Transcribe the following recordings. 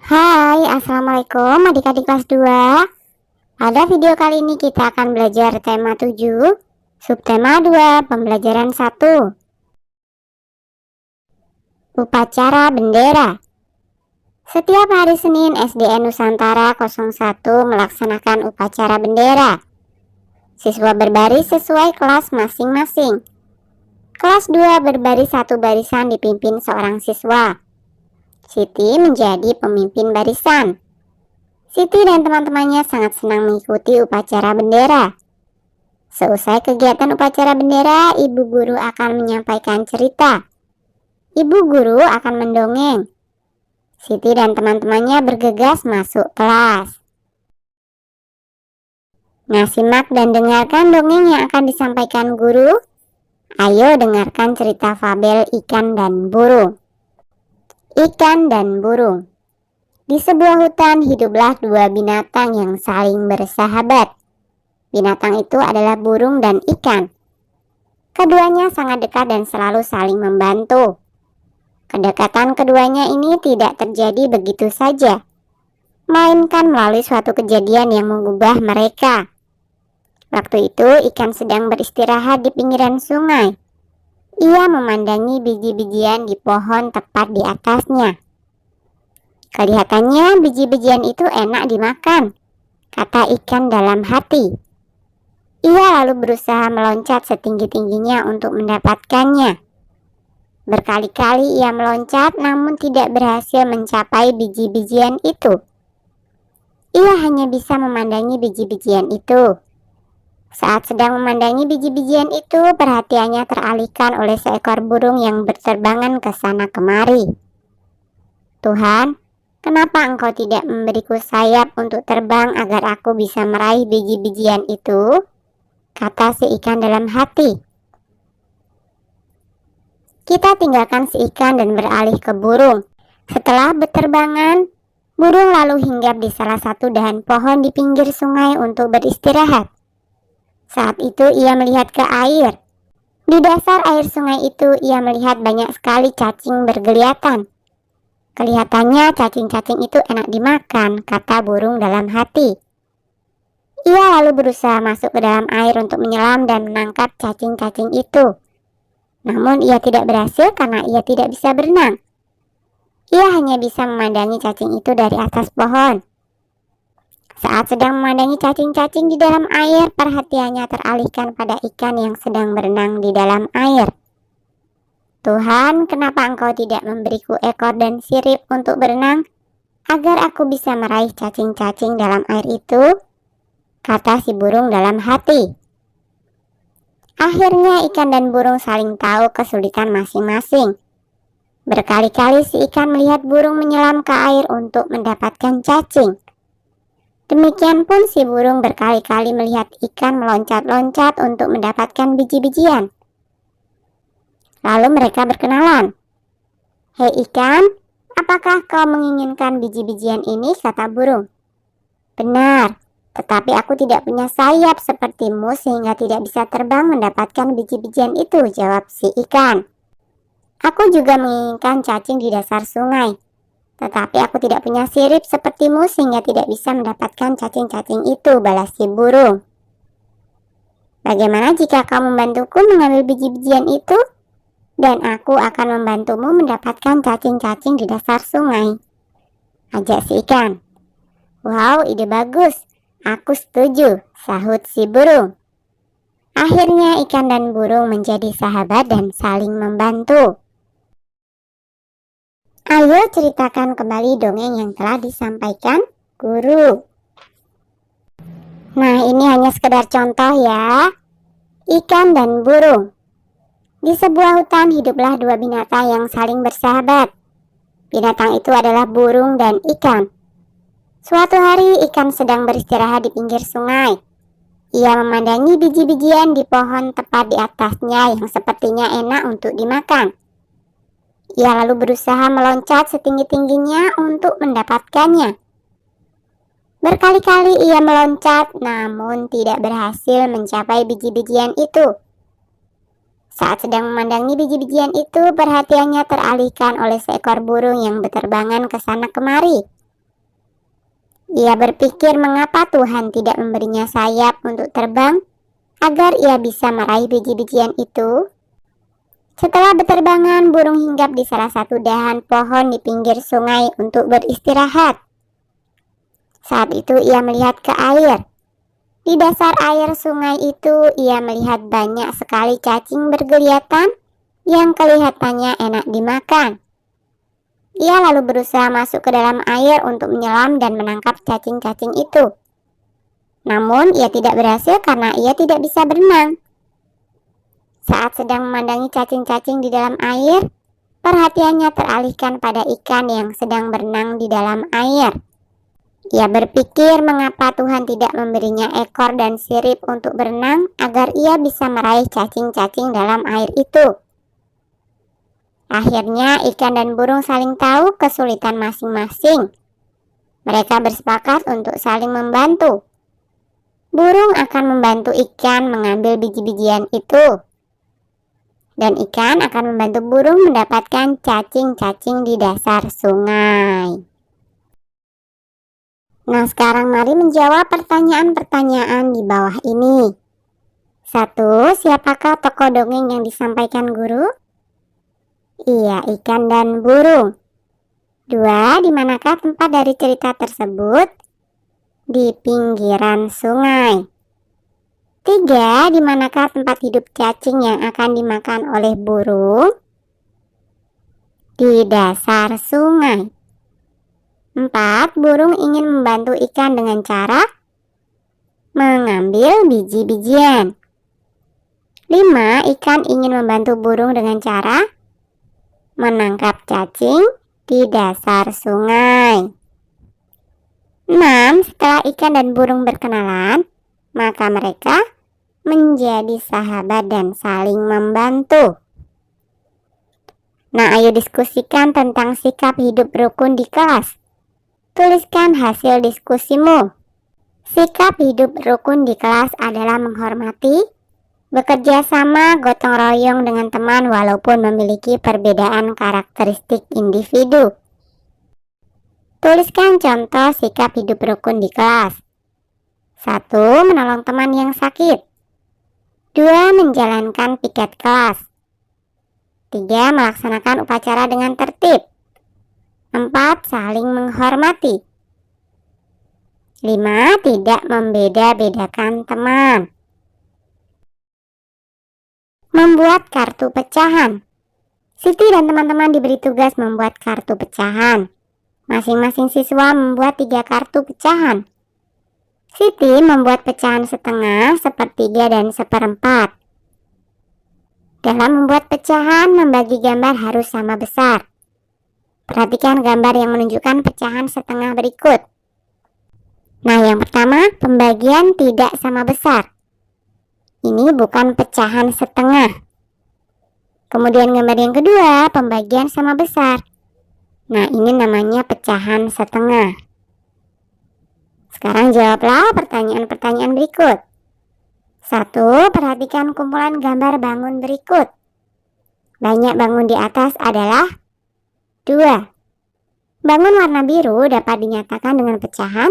Hai, Assalamualaikum adik-adik kelas 2. Pada video kali ini kita akan belajar tema 7, subtema 2, pembelajaran 1. Upacara bendera. Setiap hari Senin SDN Nusantara 01 melaksanakan upacara bendera. Siswa berbaris sesuai kelas masing-masing. Kelas 2 berbaris satu barisan dipimpin seorang siswa. Siti menjadi pemimpin barisan. Siti dan teman-temannya sangat senang mengikuti upacara bendera. Seusai kegiatan upacara bendera, ibu guru akan menyampaikan cerita. Ibu guru akan mendongeng. Siti dan teman-temannya bergegas masuk kelas. Nah, simak dan dengarkan dongeng yang akan disampaikan guru. Ayo dengarkan cerita fabel ikan dan burung. Ikan dan burung. Di sebuah hutan hiduplah dua binatang yang saling bersahabat. Binatang itu adalah burung dan ikan. Keduanya sangat dekat dan selalu saling membantu. Kedekatan keduanya ini tidak terjadi begitu saja, melainkan melalui suatu kejadian yang mengubah mereka. Waktu itu ikan sedang beristirahat di pinggiran sungai. Ia memandangi biji-bijian di pohon tepat di atasnya. Kelihatannya biji-bijian itu enak dimakan, kata ikan dalam hati. Ia lalu berusaha meloncat setinggi-tingginya untuk mendapatkannya. Berkali-kali ia meloncat namun tidak berhasil mencapai biji-bijian itu. Ia hanya bisa memandangi biji-bijian itu. Saat sedang memandangi biji-bijian itu, perhatiannya teralihkan oleh seekor burung yang berterbangan ke sana kemari. Tuhan, kenapa Engkau tidak memberiku sayap untuk terbang agar aku bisa meraih biji-bijian itu? Kata si ikan dalam hati. Kita tinggalkan si ikan dan beralih ke burung. Setelah berterbangan, burung lalu hinggap di salah satu dahan pohon di pinggir sungai untuk beristirahat. Saat itu ia melihat ke air. Di dasar air sungai itu ia melihat banyak sekali cacing bergeliatan. Kelihatannya cacing-cacing itu enak dimakan, kata burung dalam hati. Ia lalu berusaha masuk ke dalam air untuk menyelam dan menangkap cacing-cacing itu. Namun ia tidak berhasil karena ia tidak bisa berenang. Ia hanya bisa memandangi cacing itu dari atas pohon. Saat sedang memandangi cacing-cacing di dalam air, perhatiannya teralihkan pada ikan yang sedang berenang di dalam air. Tuhan, kenapa Engkau tidak memberiku ekor dan sirip untuk berenang, agar aku bisa meraih cacing-cacing dalam air itu? Kata si burung dalam hati. Akhirnya ikan dan burung saling tahu kesulitan masing-masing. Berkali-kali si ikan melihat burung menyelam ke air untuk mendapatkan cacing. Demikian pun si burung berkali-kali melihat ikan meloncat-loncat untuk mendapatkan biji-bijian. Lalu mereka berkenalan. Hei ikan, apakah kau menginginkan biji-bijian ini? Kata burung. Benar, tetapi aku tidak punya sayap sepertimu sehingga tidak bisa terbang mendapatkan biji-bijian itu, jawab si ikan. Aku juga menginginkan cacing di dasar sungai. Tetapi aku tidak punya sirip sepertimu sehingga tidak bisa mendapatkan cacing-cacing itu, balas si burung. Bagaimana jika kau membantuku mengambil biji-bijian itu? Dan aku akan membantumu mendapatkan cacing-cacing di dasar sungai, ajak si ikan. Wow, ide bagus. Aku setuju, sahut si burung. Akhirnya ikan dan burung menjadi sahabat dan saling membantu. Ayo ceritakan kembali dongeng yang telah disampaikan guru. Nah, ini hanya sekedar contoh ya. Ikan dan burung. Di sebuah hutan hiduplah dua binatang yang saling bersahabat. Binatang itu adalah burung dan ikan. Suatu hari ikan sedang beristirahat di pinggir sungai. Ia memandangi biji-bijian di pohon tepat di atasnya yang sepertinya enak untuk dimakan. Ia lalu berusaha meloncat setinggi-tingginya untuk mendapatkannya. Berkali-kali ia meloncat namun tidak berhasil mencapai biji-bijian itu. Saat sedang memandangi biji-bijian itu, perhatiannya teralihkan oleh seekor burung yang berterbangan ke sana kemari. Ia berpikir mengapa Tuhan tidak memberinya sayap untuk terbang agar ia bisa meraih biji-bijian itu. Setelah berterbangan, burung hinggap di salah satu dahan pohon di pinggir sungai untuk beristirahat. Saat itu ia melihat ke air. Di dasar air sungai itu ia melihat banyak sekali cacing bergeliatan yang kelihatannya enak dimakan. Ia lalu berusaha masuk ke dalam air untuk menyelam dan menangkap cacing-cacing itu. Namun ia tidak berhasil karena ia tidak bisa berenang. Saat sedang memandangi cacing-cacing di dalam air, perhatiannya teralihkan pada ikan yang sedang berenang di dalam air. Ia berpikir mengapa Tuhan tidak memberinya ekor dan sirip untuk berenang agar ia bisa meraih cacing-cacing dalam air itu. Akhirnya ikan dan burung saling tahu kesulitan masing-masing. Mereka bersepakat untuk saling membantu. Burung akan membantu ikan mengambil biji-bijian itu. Dan ikan akan membantu burung mendapatkan cacing-cacing di dasar sungai. Nah, sekarang mari menjawab pertanyaan-pertanyaan di bawah ini. 1. Siapakah tokoh dongeng yang disampaikan guru? Iya, ikan dan burung. 2. Di manakah tempat dari cerita tersebut? Di pinggiran sungai. 3. Di manakah tempat hidup cacing yang akan dimakan oleh burung? Di dasar sungai. 4. Burung ingin membantu ikan dengan cara mengambil biji-bijian. 5. Ikan ingin membantu burung dengan cara menangkap cacing di dasar sungai. 6. Setelah ikan dan burung berkenalan, maka mereka menjadi sahabat dan saling membantu. Nah, ayo diskusikan tentang sikap hidup rukun di kelas. Tuliskan hasil diskusimu. Sikap hidup rukun di kelas adalah menghormati, bekerja sama, gotong royong dengan teman walaupun memiliki perbedaan karakteristik individu. Tuliskan contoh sikap hidup rukun di kelas. 1. Menolong teman yang sakit. 2. Menjalankan piket kelas. 3. Melaksanakan upacara dengan tertib. 4. Saling menghormati. 5. Tidak membeda-bedakan teman. Membuat kartu pecahan. Siti dan teman-teman diberi tugas membuat kartu pecahan. Masing-masing siswa membuat 3 kartu pecahan. Siti membuat pecahan setengah, sepertiga, dan seperempat. Dalam membuat pecahan, membagi gambar harus sama besar. Perhatikan gambar yang menunjukkan pecahan setengah berikut. Nah, yang pertama, pembagian tidak sama besar. Ini bukan pecahan setengah. Kemudian gambar yang kedua, pembagian sama besar. Nah, ini namanya pecahan setengah. Sekarang jawablah pertanyaan-pertanyaan berikut. 1. Perhatikan kumpulan gambar bangun berikut. Banyak bangun di atas adalah 2. Bangun warna biru dapat dinyatakan dengan pecahan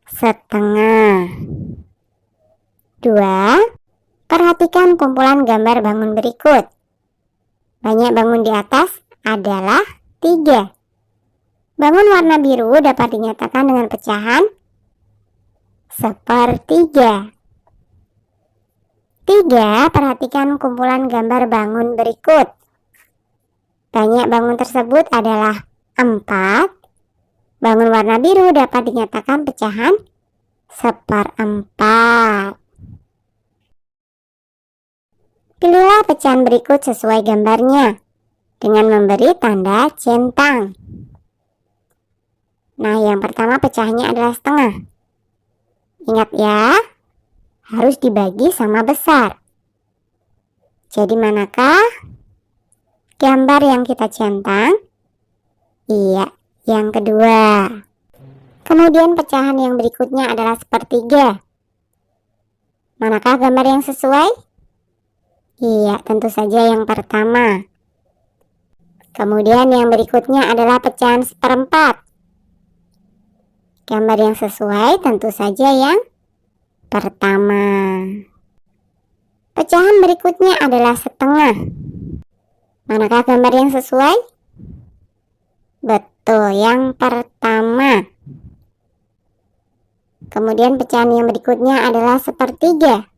setengah. 2. Perhatikan kumpulan gambar bangun berikut. Banyak bangun di atas adalah 3. Bangun warna biru dapat dinyatakan dengan pecahan sepertiga. 3. Perhatikan kumpulan gambar bangun berikut. Banyak bangun tersebut adalah 4. Bangun warna biru dapat dinyatakan pecahan seperempat. Pilihlah pecahan berikut sesuai gambarnya dengan memberi tanda centang. Nah, yang pertama pecahannya adalah setengah. Ingat ya, harus dibagi sama besar. Jadi manakah gambar yang kita centang? Iya, yang kedua. Kemudian pecahan yang berikutnya adalah sepertiga. Manakah gambar yang sesuai? Iya, tentu saja yang pertama. Kemudian yang berikutnya adalah pecahan seperempat. Gambar yang sesuai tentu saja yang pertama. Pecahan berikutnya adalah setengah. Manakah gambar yang sesuai? Betul, yang pertama. Kemudian pecahan yang berikutnya adalah sepertiga.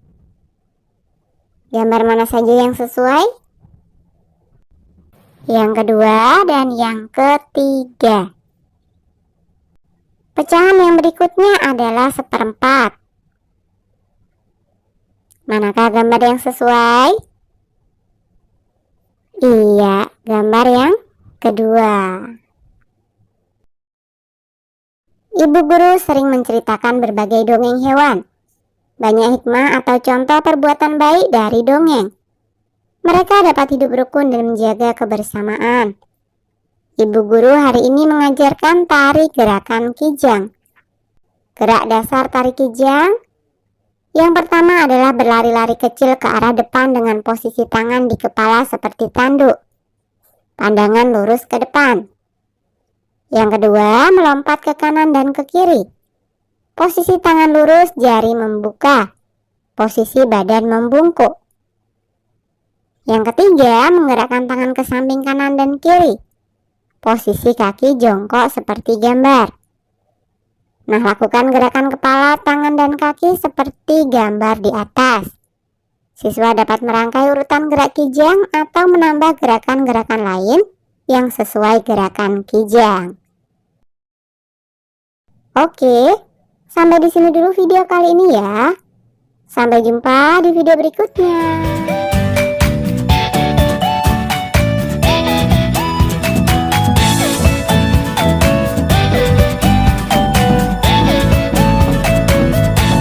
Gambar mana saja yang sesuai? Yang kedua dan yang ketiga. Pecahan yang berikutnya adalah seperempat. Manakah gambar yang sesuai? Iya, gambar yang kedua. Ibu guru sering menceritakan berbagai dongeng hewan. Banyak hikmah atau contoh perbuatan baik dari dongeng. Mereka dapat hidup rukun dan menjaga kebersamaan. Ibu guru hari ini mengajarkan tari gerakan kijang. Gerak dasar tari kijang. Yang pertama adalah berlari-lari kecil ke arah depan dengan posisi tangan di kepala seperti tanduk. Pandangan lurus ke depan. Yang kedua, melompat ke kanan dan ke kiri. Posisi tangan lurus, jari membuka. Posisi badan membungkuk. Yang ketiga, menggerakkan tangan ke samping kanan dan kiri. Posisi kaki jongkok seperti gambar. Nah, lakukan gerakan kepala, tangan, dan kaki seperti gambar di atas. Siswa dapat merangkai urutan gerak kijang atau menambah gerakan-gerakan lain yang sesuai gerakan kijang. Oke, sampai di sini dulu video kali ini ya. Sampai jumpa di video berikutnya.